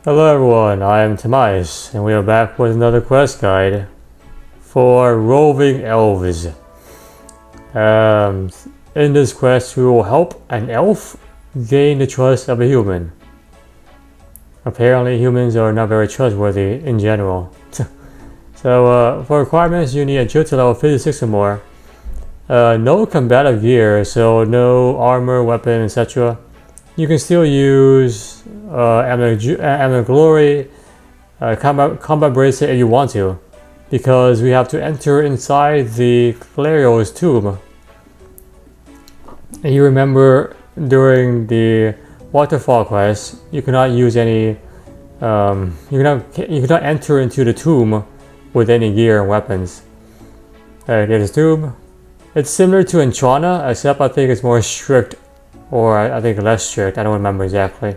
Hello everyone, I am Tomas, and we are back with another quest guide for Roving Elves. In this quest, we will help an elf gain the trust of a human. Apparently, humans are not very trustworthy in general. So, for requirements, you need agility level 56 or more. No combative gear, so no armor, weapon, etc. You can still use Amulet Glory, combat bracelet if you want to, because we have to enter inside the Clario's tomb. And you remember during the waterfall quest, you cannot use any, you cannot enter into the tomb with any gear and weapons. There's the tomb. It's similar to Entrana, except I think it's more strict, or I think less strict. I don't remember exactly.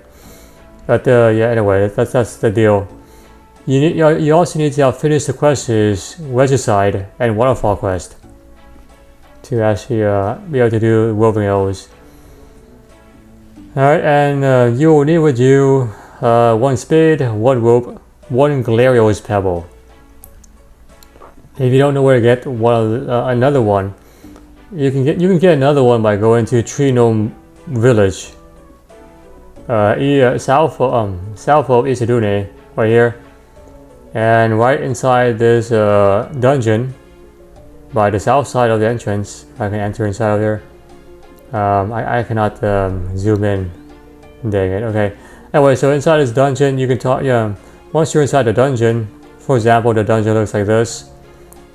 But yeah, anyway, that's the deal. You also need to finish the quests Regicide and Waterfall quest to actually be able to do Roving Elves. Alright, and you will need with you one spade, one rope, one Glario's pebble. If you don't know where to get another one, you can get another one by going to Tree Gnome Village. South of Isidune, right here, and right inside this dungeon, by the south side of the entrance. I can enter inside of there. I cannot zoom in. Dang it. Okay. Anyway, so inside this dungeon, you can talk. Yeah. Once you're inside the dungeon, for example, the dungeon looks like this.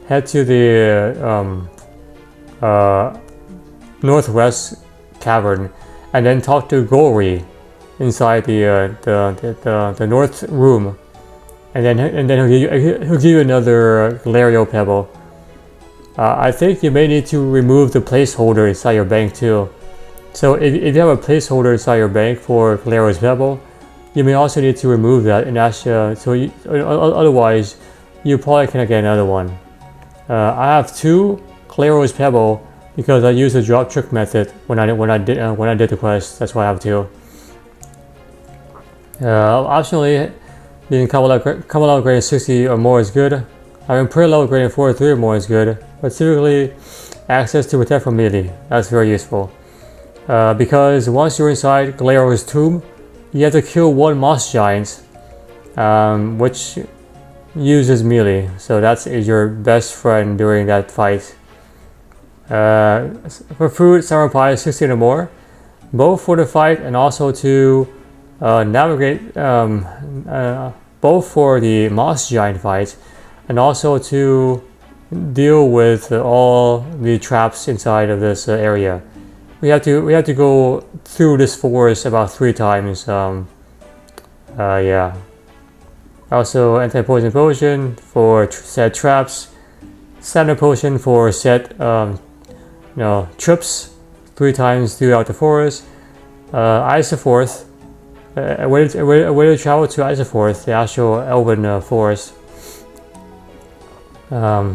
Head to the northwest cavern, and then talk to Gory inside the north room, and then he'll give you another Glario pebble. I think you may need to remove the placeholder inside your bank too. So if you have a placeholder inside your bank for Glario's pebble, you may also need to remove that, and otherwise you probably cannot get another one. I have two Glario's pebble because I used the drop trick method when I did the quest. That's why I have two. Optionally, being combat level grading 60 or more is good. Having prayer level grading 43 or more is good. But typically, access to protect from melee, that's very useful. Because once you're inside Glario's tomb, you have to kill one moss giant, which uses melee. So that's your best friend during that fight. For food, summer pie 16 or more, both for the fight and also to navigate, both for the moss giant fight and also to deal with all the traps inside of this area. We have to go through this forest about 3 times. Yeah. Also, anti-poison potion for set traps, stamina potion for set trips 3 times throughout the forest. Isoforth. A way to travel to Isoforth, the actual elven forest. Now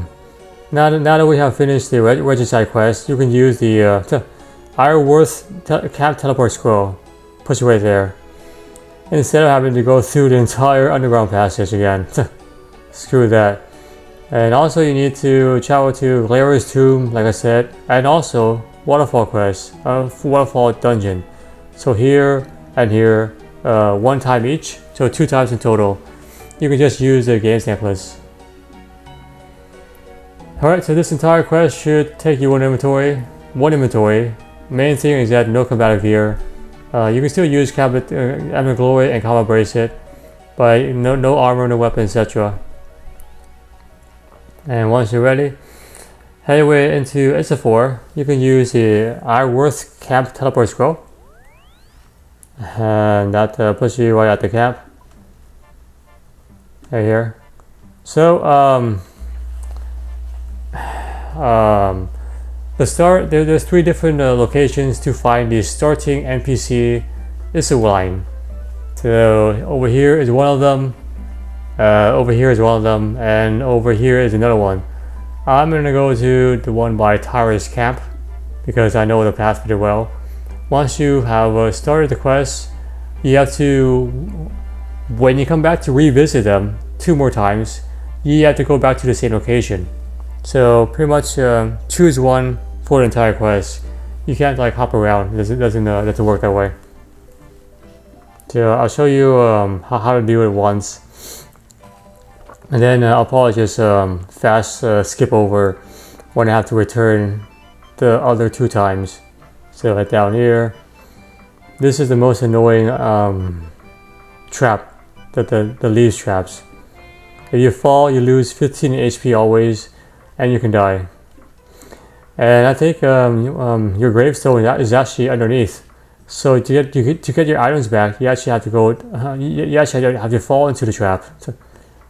that we have finished the Regicide quest, you can use the Ironworth Camp Teleport Scroll. Push it right there. Instead of having to go through the entire underground passage again. Screw that. And also you need to travel to Glario's tomb, like I said, and also Waterfall quest, Waterfall dungeon. So here and here, 1 time each, so 2 times in total. You can just use the games necklace. Alright, so this entire quest should take you one inventory. Main thing is that no combative gear. You can still use Amulet Glory and combat bracelet, but no armor, no weapon, etc. And once you're ready, head your way into Isofor. You can use the Ironworth Camp Teleport Scroll, and that puts you right at the camp. Right here. So there's 3 different locations to find the starting NPC Isoline. So over here is one of them, over here is one of them, and over here is another one. I'm gonna go to the one by Tyrus Camp because I know the path pretty well. Once you have started the quest, you have to when you come back to revisit them 2 more times, you have to go back to the same location. So pretty much choose one for the entire quest. You can't like hop around. It doesn't work that way. So I'll show you how to do it once, and then I'll probably just fast skip over when I have to return the other 2 times. So right down here, this is the most annoying trap, the leaves traps. If you fall, you lose 15 HP always, and you can die. And I think your gravestone is actually underneath. So to get your items back, you actually have to go. You actually have to fall into the trap. So,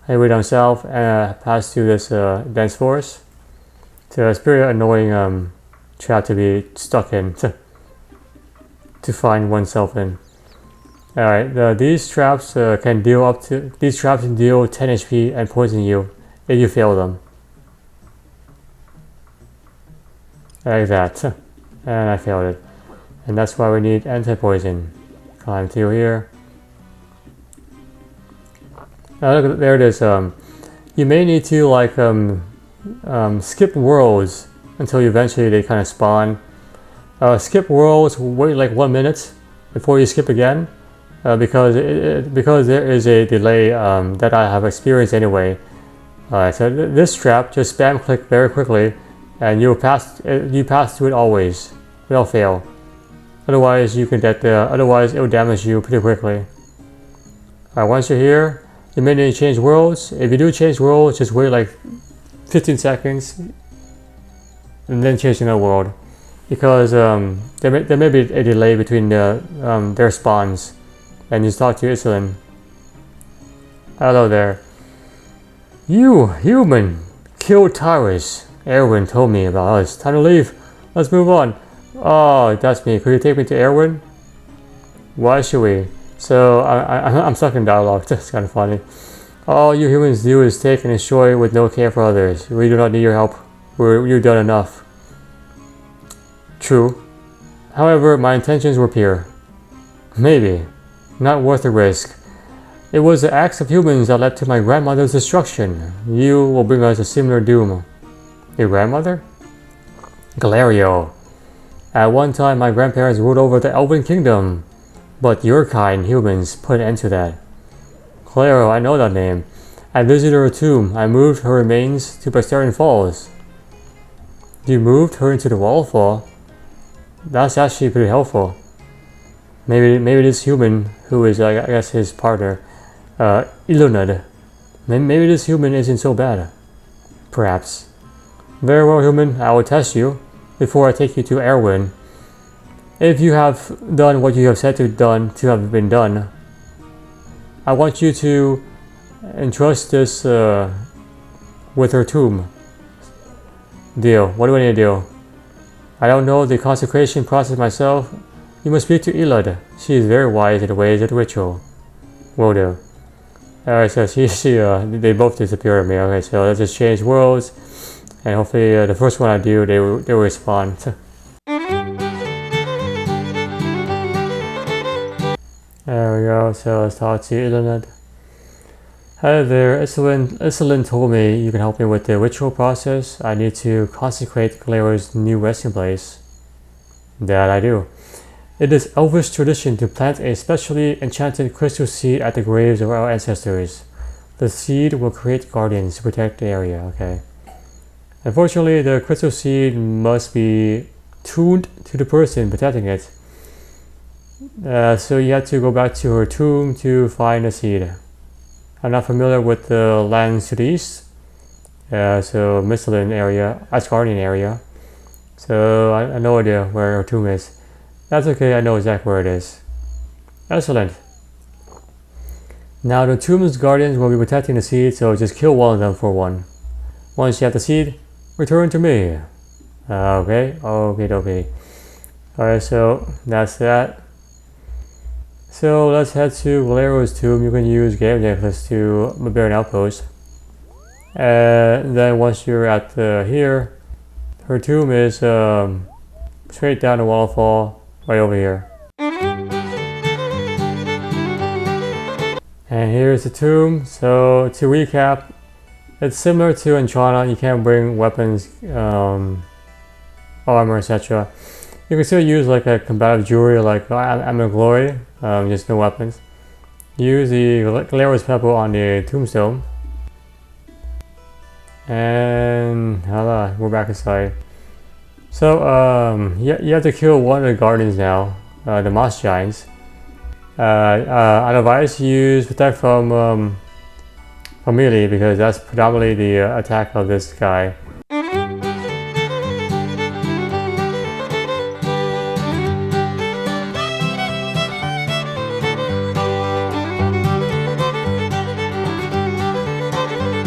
way down south and pass through this dense forest. So it's pretty annoying trap to be stuck in to find oneself in. All right, these traps can deal 10 HP and poison you if you fail them. Like that, and I failed it, and that's why we need anti-poison. Climb through here. Now look, there it is. You may need to like skip worlds until eventually they kind of spawn. Skip worlds, wait like 1 minute before you skip again, because there is a delay that I have experienced anyway. So this trap, just spam click very quickly, and you pass through it always without fail. Otherwise, otherwise it will damage you pretty quickly. Once you're here, you may need to change worlds. If you do change worlds, just wait like 15 seconds, and then change another world, because there may be a delay between their spawns. And you talk to Iselin. Hello there. You human killed Tyrus. Erwin told me about us. Time to leave. Let's move on. Oh, that's me. Could you take me to Erwin? Why should we? So I'm stuck in dialogue. That's kind of funny. All you humans do is take and destroy with no care for others. We do not need your help. You've done enough. True. However, my intentions were pure. Maybe. Not worth the risk. It was the acts of humans that led to my grandmother's destruction. You will bring us a similar doom. Your grandmother? Galerio. At one time, my grandparents ruled over the Elven Kingdom, but your kind humans put an end to that. Claro, I know that name. I visited her tomb. I moved her remains to Bastarian Falls. You moved her into the waterfall? That's actually pretty helpful. Maybe this human, who is I guess his partner, Ilunad. Maybe this human isn't so bad. Perhaps. Very well, human. I will test you before I take you to Erwin. If you have done what you have said to have been done, I want you to entrust this with her tomb. Deal. What do I need to do? I don't know the consecration process myself. You must speak to Ilud. She is very wise in the ways of the ritual. Will do. Alright, so they both disappear on me. Okay, so let's just change worlds, and hopefully the first one I do, they will respond. There we go. So let's talk to Ilunad. Hi there, Iselin told me you can help me with the ritual process. I need to consecrate Galero's new resting place. That I do. It is Elvish tradition to plant a specially enchanted crystal seed at the graves of our ancestors. The seed will create guardians to protect the area. Okay. Unfortunately, the crystal seed must be tuned to the person protecting it. So you have to go back to her tomb to find the seed. I'm not familiar with the lands to the east. So Misthalin area, Asgardian area. So I have no idea where her tomb is. That's okay, I know exactly where it is. Excellent. Now the tomb's guardians will be protecting the seed, so just kill one of them for one. Once you have the seed, return to me. Okay. Alright, so that's that. So let's head to Galero's tomb. You can use Game Necklace to prepare an outpost. And then once you're at here, her tomb is straight down the waterfall. Right over here. And here's the tomb. So to recap, it's similar to Entrana. You can't bring weapons, armor, etc. You can still use like a combative jewelry like Amber Glory, just no weapons. Use the Galera's Pebble on the tombstone. And voila, we're back inside. So you have to kill one of the guardians now, the moss giants. I'd advise you use protect from melee because that's predominantly the attack of this guy.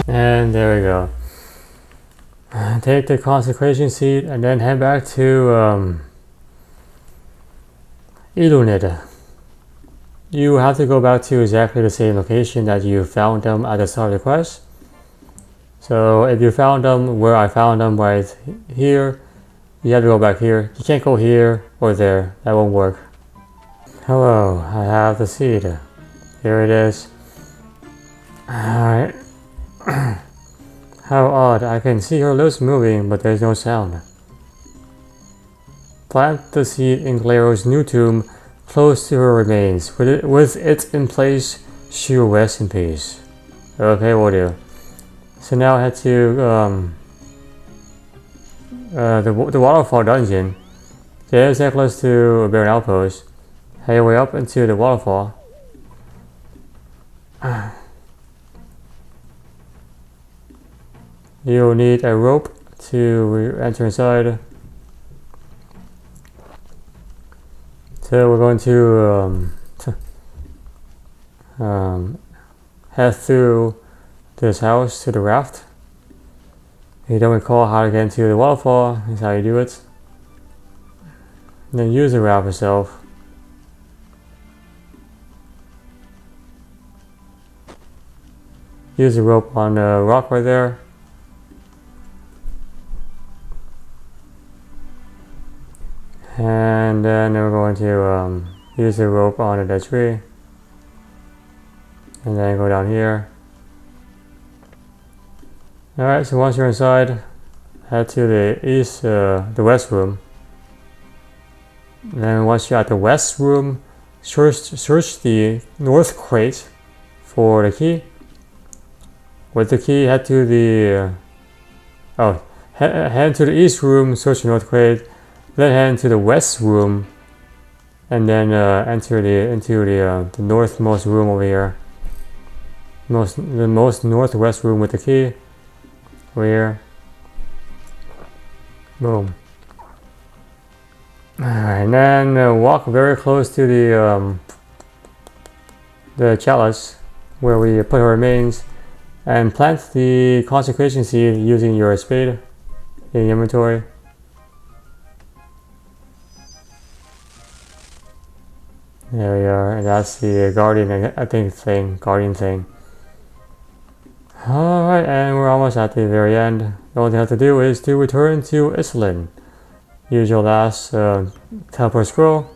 And there we go. Take the consecration seed and then head back to Ilunid. You have to go back to exactly the same location that you found them at the start of the quest. So if you found them where I found them right here, you have to go back here. You can't go here or there. That won't work. Hello, I have the seed. Here it is. Alright. How odd, I can see her lips moving, but there's no sound. Plant the seed in Galero's new tomb, close to her remains. With it in place, she will rest in peace. Okay, will do. So now head to the waterfall dungeon. Get a necklace to a Baron Outpost. Head your way up into the waterfall. You'll need a rope to enter inside. So we're going to head through this house to the raft. If you don't recall how to get into the waterfall, is how you do it. And then use the raft itself. Use the rope on the rock right there. And then we're going to use the rope on the tree. And then go down here. Alright, so once you're inside, head to the west room. And then once you're at the west room, search the north crate for the key. With the key, head to the head to the east room, search the north crate. Then head into the west room, and then enter into the northmost room over here. The most northwest room with the key. Over here. Boom. Alright, and then walk very close to the chalice where we put our remains, and plant the consecration seed using your spade in the inventory. There we are, and that's the guardian thing. Alright, and we're almost at the very end. The only thing I have to do is to return to Islin. Use your last teleport scroll.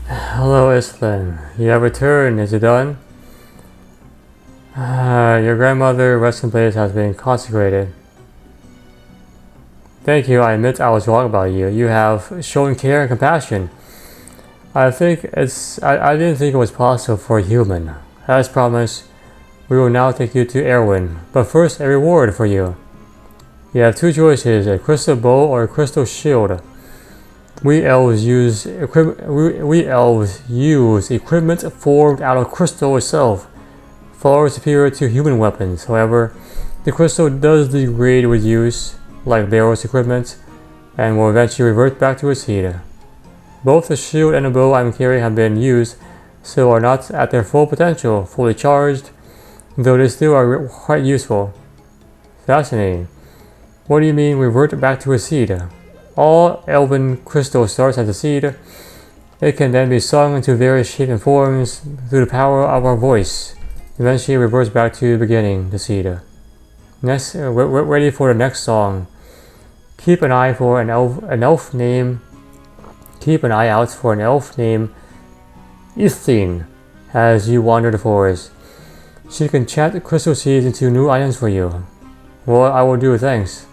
Hello Islin, you have returned, is it done? Your grandmother's resting place has been consecrated. Thank you, I admit I was wrong about you. You have shown care and compassion. I didn't think it was possible for a human. As promised, we will now take you to Erwin, but first a reward for you. You have two choices, a crystal bow or a crystal shield. We elves use equipment formed out of crystal itself, far superior to human weapons. However, the crystal does degrade with use, like Barrow's equipment, and will eventually revert back to its heat. Both the shield and the bow I'm carrying have been used, so are not at their full potential, fully charged, though they still are quite useful. Fascinating. What do you mean revert back to a seed? All elven crystal starts as a seed. It can then be sung into various shapes and forms through the power of our voice. Eventually it reverts back to the beginning, the seed. Next, we're ready for the next song. Keep an eye for an elf named Keep an eye out for an elf named Ithine. as you wander the forest. She can chant crystal seeds into new items for you. Well, I will do, thanks.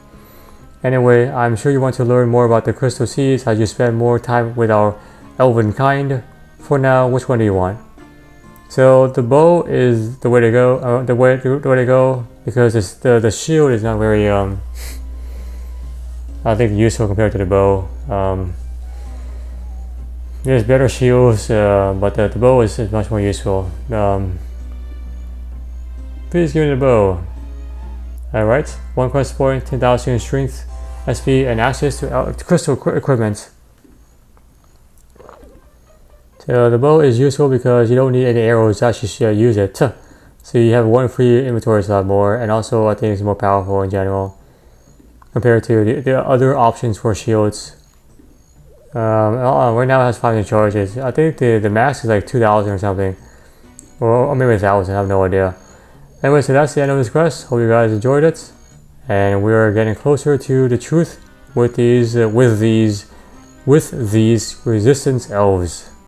Anyway, I'm sure you want to learn more about the crystal seeds as you spend more time with our elven kind. For now, which one do you want? So the bow is the way to go. The way to go, because the shield is not very I think useful compared to the bow. There's better shields, but the bow is much more useful. Please give me the bow. Alright, 1 quest point, 10,000 strength, SP, and access to crystal equipment. So the bow is useful because you don't need any arrows to actually use it. So you have 1 free inventory slot more, and also I think it's more powerful in general compared to the other options for shields. Right now it has 500 charges. I think the max is like 2,000 or something, or maybe 1,000. I have no idea. Anyway, so that's the end of this quest. Hope you guys enjoyed it, and we are getting closer to the truth with these resistance elves.